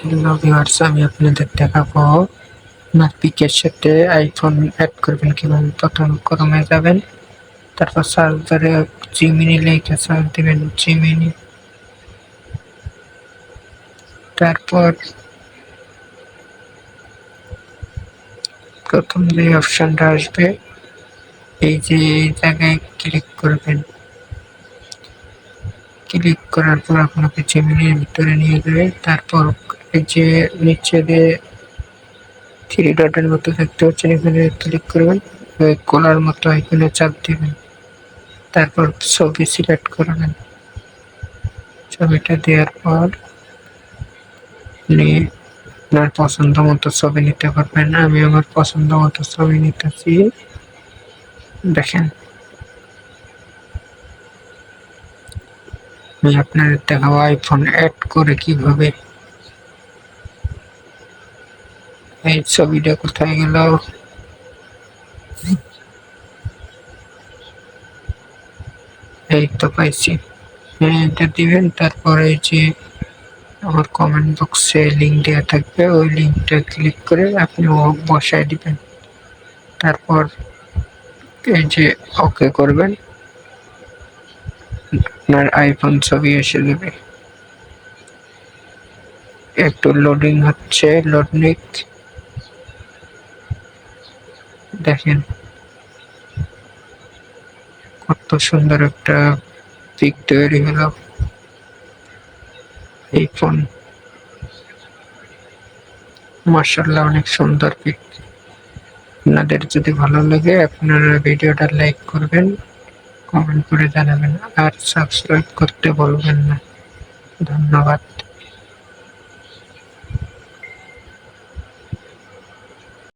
Hello viewers, আমি আপনাদের দেখাবো আপনার পিকের সাথে আইফোন অ্যাড করবেন কিভাবে। প্রথম ক্রোমে যাবেন, তারপর সার্চ বারে জিমিনি লিখে সার্চ দিবেন জিমিনি। তারপর প্রথম যে অপশনটা আসবে এই যে এই জায়গায় ক্লিক করবেন। ক্লিক করার পর আপনাকে জিমিনির ভিতরে নিয়ে যাবে। তারপর এই যে নিচে দিয়ে থ্রি ডটের মতো দেখতে পাচ্ছেন, এখানে ক্লিক করবেন, কোলার মতো এখানে চাপ দিবেন। তারপর ছবি সিলেক্ট করবেন। ছবিটা দেওয়ার পর নিয়ে আপনার পছন্দ মতো ছবি নিতে পারবেন। আমি আমার পছন্দ মতো ছবি নিতেছি। দেখেন, আমি আপনাদের দেখাবো আইফোন অ্যাড করে কিভাবে। এই ছবিটা কোথায় গেল? এই তো পাইছি। হ্যাঁ, এটা দিবেন। তারপরে এই যে আমার কমেন্ট বক্সে লিঙ্ক দেওয়া থাকবে, ওই লিঙ্কটা ক্লিক করে আপনি বসায় দিবেন। তারপর এই যে ওকে করবেন, আপনার আইফোন ছবি এসে যাবে। একটু লোডিং হচ্ছে, লোড নিক। দেখেন কত সুন্দর একটা পিক তৈরি হলো। এই ফোন মাশাআল্লাহ অনেক সুন্দর পিক। আপনাদের যদি ভালো লাগে আপনারা ভিডিওটা লাইক করবেন, কমেন্ট করে জানাবেন, আর সাবস্ক্রাইব করতে বলবেন না। ধন্যবাদ।